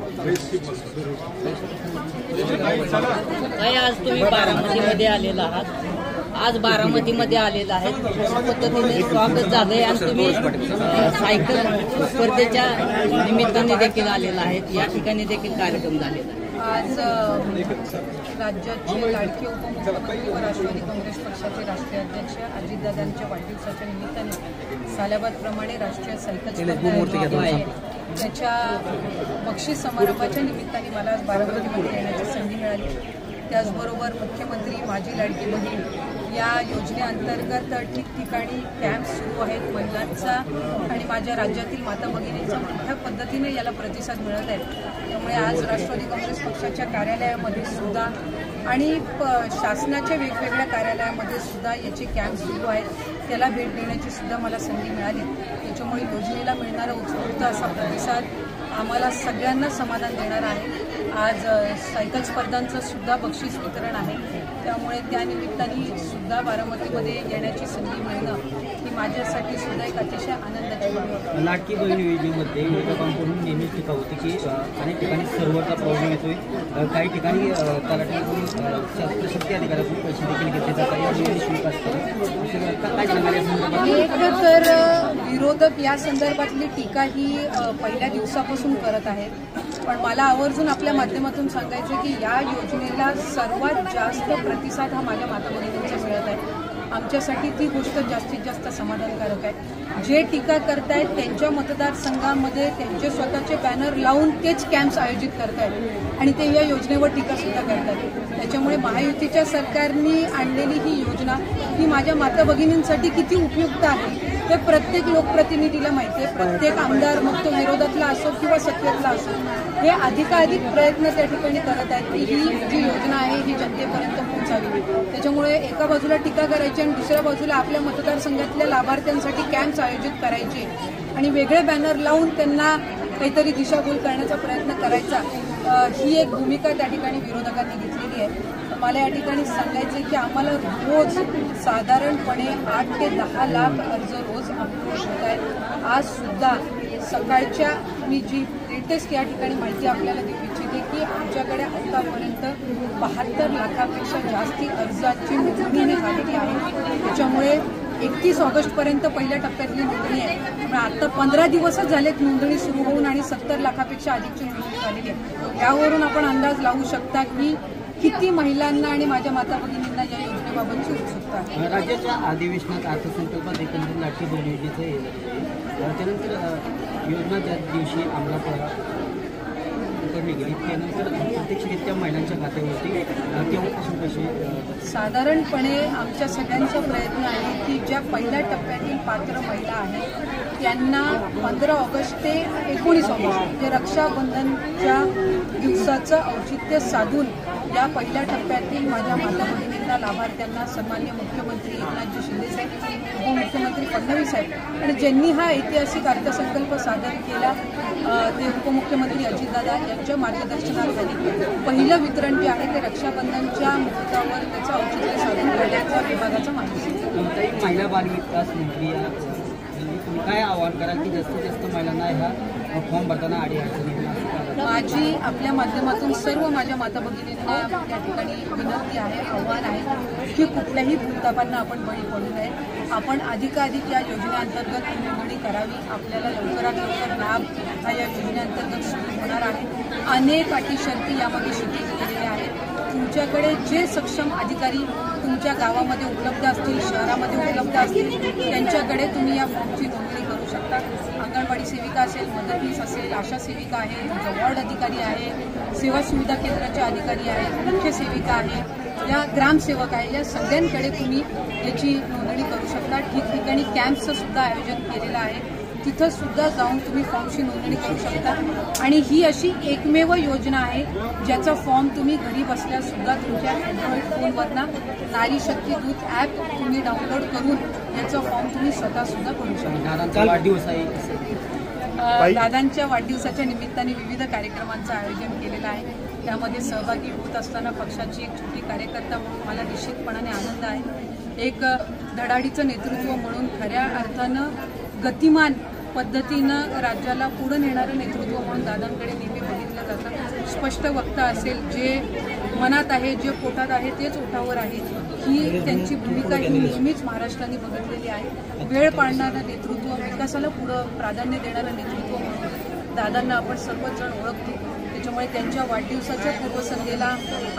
आज तुम्ही बारामतीमध्ये आलेला आहात, आज बारामतीमध्ये आलेला आहे, अशा पद्धतीने स्वागत झालंय आणि तुम्ही सायकल स्पर्धेच्या निमित्ताने देखील आलेला आहेत, या ठिकाणी देखील कार्यक्रम झालेला आहे। आज राज्याचे लाडके उपमुख्यमंत्री व राष्ट्रवादी काँग्रेस पक्षाचे राष्ट्रीय अध्यक्ष अजितदादांच्या वाढदिवसाच्या निमित्ताने सालाबादप्रमाणे राष्ट्रीय सायकल स्पर्धा आहे, त्याच्या बक्षीस समारंभाच्या निमित्ताने मला आज बारामतीमध्ये येण्याची संधी मिळाली। त्याचबरोबर मुख्यमंत्री माझी लाडकी बहीण या योजनेअंतर्गत ठिकठिकाणी कॅम्प सुरू आहेत महिलांचा आणि माझ्या राज्यातील माता भगिनींचा मोठ्या पद्धतीने याला प्रतिसाद मिळत आहे। त्यामुळे आज राष्ट्रवादी काँग्रेस पक्षाच्या कार्यालयामध्ये सुद्धा आणि शासनाच्या वेगवेगळ्या कार्यालयामध्ये सुद्धा याचे कॅम्प सुरू आहेत, त्याला भेट देण्याची सुद्धा मला संधी मिळाली। त्याच्यामुळे योजनेला मिळणारा उत्स्फूर्त असा प्रतिसाद आम्हाला सगळ्यांना समाधान देणार आहे। आज सायकल स्पर्धांचं सुद्धा बक्षीस वितरण आहे, त्यामुळे त्यानिमित्ताने सुद्धा बारामतीमध्ये येण्याची संधी मिळणं ही माझ्यासाठी सुद्धा एक अतिशय आनंदाची बाब आहे। लाडकी बहीण योजनेमध्ये विरोधकांकडून नेहमीच टीका होती की अनेक ठिकाणी सर्व्हरचा प्रॉब्लेम येतोय, काही ठिकाणी तलाठीकडून शासकीय अधिकाऱ्याकडून पैसे देखील घेतले जातात, या योजने शुल्क असतं काय सांगायला? एक तर विरोधक या संदर्भातली टीका ही पहिल्या दिवसापासून करत आहेत, पण मला आवर्जून आपल्या माध्यमातून सांगायचं की या योजनेला सर्वात जास्त प्रतिसाद हा माझ्या माता भगिनींचा मिळत आहे। आमच्यासाठी ती गोष्ट जास्तीत जास्त समाधानकारक आहे। जे टीका करतायत त्यांच्या मतदारसंघामध्ये त्यांचे स्वतःचे बॅनर लावून तेच कॅम्प्स आयोजित करतायत आणि ते या योजनेवर टीका सुद्धा करतात। त्याच्यामुळे महायुतीच्या सरकारने आणलेली ही योजना ही माझ्या माता भगिनींसाठी किती उपयुक्त आहे हे प्रत्येक लोकप्रतिनिधीला माहिती आहे। प्रत्येक आमदार मग तो विरोधातला असो किंवा सत्तेतला असो हे अधिकाधिक प्रयत्न त्या ठिकाणी करत आहेत की ही जी योजना आहे ही जनतेपर्यंत पोहोचावी। त्याच्यामुळे एका बाजूला टीका करायची आणि दुसऱ्या बाजूला आपल्या मतदारसंघातल्या लाभार्थ्यांसाठी कॅम्प्स आयोजित करायचे आणि वेगळे बॅनर लावून त्यांना काहीतरी दिशाभूल करण्याचा प्रयत्न करायचा, ही एक भूमिका त्या ठिकाणी विरोधकांनी घेतलेली आहे। मला या ठिकाणी सांगायचं की आम्हाला रोज साधारणपणे 8 ते 10 लाख अर्ज रोज अप्रूव्ह होत आहेत। आज सुद्धा सकाळच्या मी जी लेटेस्ट या ठिकाणी माहिती आपल्याला देऊ इच्छिते की आमच्याकडे आतापर्यंत 72 लाखापेक्षा जास्ती अर्जाची नोंदणी झालेली आहे। त्याच्यामुळे 31 ऑगस्टपर्यंत पहिल्या टप्प्यातली नोंदणी आहे, त्यामुळे आता 15 दिवसच झालेत नोंदणी सुरू होऊन आणि 70 लाखापेक्षा अधिकची नोंदणी झालेली आहे। यावरून आपण अंदाज लावू शकता की किती महिलांना आणि माझ्या माता भगिनींना या योजनेबाबतची उत्सुकता आहे। राज्याच्या अधिवेशनात अर्थसंकल्पात एकंदरीत लाडकी बहीण योजनेचं येईल, त्यानंतर योजना ज्या दिवशी अंमलात करण्यात गेली त्यानंतर प्रत्यक्षरित्या महिलांच्या खात्यावरती केव्हापासून पैसे? साधारणपणे आमच्या सगळ्यांचा प्रयत्न आहे की ज्या पहिल्या टप्प्यातील पात्र महिला आहेत त्यांना 15 ऑगस्ट ते 19 ऑगस्ट म्हणजे रक्षाबंधनच्या दिवसाचं औचित्य साधून या पहिल्या टप्प्यातील माझ्या माता भगिनींना लाभार्थ्यांना सन्माननीय मुख्यमंत्री एकनाथजी शिंदे साहेब, उपमुख्यमंत्री फडणवीस साहेब आणि ज्यांनी हा ऐतिहासिक अर्थसंकल्प सादर केला ते उपमुख्यमंत्री अजितदादा यांच्या मार्गदर्शनाखाली पहिलं वितरण जे आहे ते रक्षाबंधनच्या मुहूर्तावर त्याचं औचित्य साधून करण्याचा विभागाचा माणूस आहे। कोणताही महिला बाल विकास मंत्री तुम्ही काय आवाहन कराल की जास्तीत जास्त महिलांना ह्या फॉर्म भरताना अडीअडचणी? माझी आपल्या माध्यमातून सर्व माझ्या माता भगिनींना त्या ठिकाणी विनंती आहे, आव्हान आहे की कुठल्याही भूलथापांना आपण बळी पडू नये। आपण अधिकाधिक या योजनेअंतर्गत नोंदणी करावी। आपल्याला लवकरात लवकर लाभ हा या योजनेअंतर्गत सुरू होणार आहे। अनेक अटी शर्ती यामध्ये शिथिल केलेल्या आहेत। तुमच्याकडे जे सक्षम अधिकारी तुमच्या गावामध्ये उपलब्ध असतील, शहरामध्ये उपलब्ध असतील त्यांच्याकडे तुम्ही या फॉर्मची नोंदणी करू शकता। अंगणवाडी सेविका असेल, मदतनीस असेल, आशा सेविका आहे, तुमचा वॉर्ड अधिकारी आहे, सेवा सुविधा केंद्राचे अधिकारी आहेत, मुख्य सेविका आहे, या ग्रामसेवक आहे, या सगळ्यांकडे तुम्ही याची नोंदणी करू शकता। ठिकठिकाणी कॅम्पचं सुद्धा आयोजन केलेलं आहे, तिथं सुद्धा जाऊन तुम्ही फॉर्मची नोंदणी करू शकता आणि ही अशी एकमेव योजना आहे ज्याचा फॉर्म तुम्ही घरी बसल्या सुद्धा तुमच्या अँड्रॉइड फोनवरनं नारी शक्ती दूत ॲप तुम्ही डाउनलोड करून याचा फॉर्म तुम्ही स्वतः सुद्धा भरू शकता। वाढदिवस आहे, दादांच्या वाढदिवसाच्या निमित्ताने विविध कार्यक्रमांचं आयोजन केलेलं आहे, त्यामध्ये सहभागी होत असताना पक्षाची एक छोटी कार्यकर्ता म्हणून मला निश्चितपणाने आनंद आहे। एक धडाडीचं नेतृत्व म्हणून खऱ्या अर्थानं गतिमान पद्धतीनं राज्याला पुढे नेणारं नेतृत्व म्हणून दादांकडे नेहमी बघितलं जातं। स्पष्ट वक्ता असेल, जे मनात आहे, जे पोटात आहे तेच ओठावर आहे, ही त्यांची भूमिका ही नेहमीच महाराष्ट्राने बघितलेली आहे. वेळ पाळणारं नेतृत्व, विकासाला पुढं प्राधान्य देणारं नेतृत्व म्हणून दादांना आपण सर्वच जण ओळखतो. त्याच्यामुळे त्यांच्या वाढदिवसाच्या पूर्वसंध्येला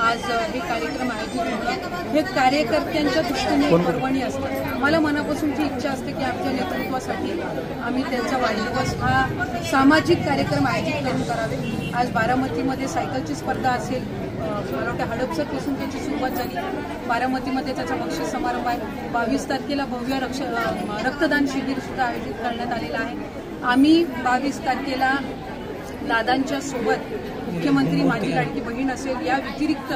आज हे कार्यक्रम आयोजित होणं हे कार्यकर्त्यांच्या दृष्टीने पर्वणी असतं. मला मनापासूनची इच्छा असते की आमच्या नेतृत्वासाठी आम्ही त्यांचा वाढदिवस हा सामाजिक कार्यक्रम आयोजित करून करावे. आज बारामतीमध्ये सायकलची स्पर्धा असेल, मला वाटतं हडपसरपासून त्याची सुरुवात झाली. बारामतीमध्ये त्याचा बक्षीस समारंभ आहे. 22 तारखेला भव्य रक्तदान शिबिर सुद्धा आयोजित करण्यात आलेलं आहे. आम्ही 22 तारखेला दादांच्या सोबत मुख्यमंत्री, माझी लाडकी बहीण असेल, या व्यतिरिक्त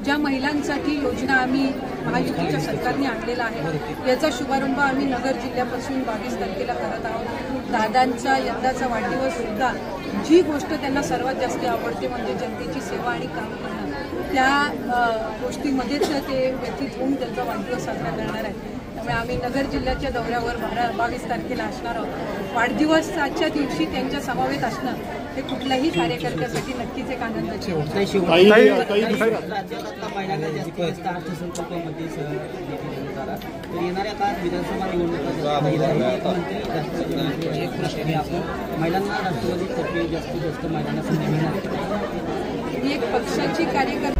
ज्या महिलांसाठी योजना आम्ही महायुतीच्या सरकारने आणलेला आहे याचा शुभारंभ आम्ही नगर जिल्ह्यापासून 22 तारखेला करत आहोत. दादांचा यंदाचा वाढदिवस सुद्धा जी गोष्ट त्यांना सर्वात जास्त आवडते म्हणजे जनतेची सेवा आणि काम करणं, त्या गोष्टीमध्येच ते व्यथित होऊन त्यांचा वाढदिवस साजरा करणार आहे. त्यामुळे आम्ही नगर जिल्ह्याच्या दौऱ्यावर 22 तारखेला असणार आहोत. वाढदिवसाच्या दिवशी त्यांच्या समवेत असणं हे कुठल्याही कार्यकर्त्यासाठी नक्कीच एक आनंदाची गोष्ट आहे. राज्यात आता महिलांना जास्तीत जास्त अर्थसंकल्पामध्ये तर येणाऱ्या काळात विधानसभा निवडणुका महिलांना राष्ट्रवादीतर्फे जास्तीत जास्त महिलांना संधी मिळणार. ही एक पक्षाची कार्यकर्ते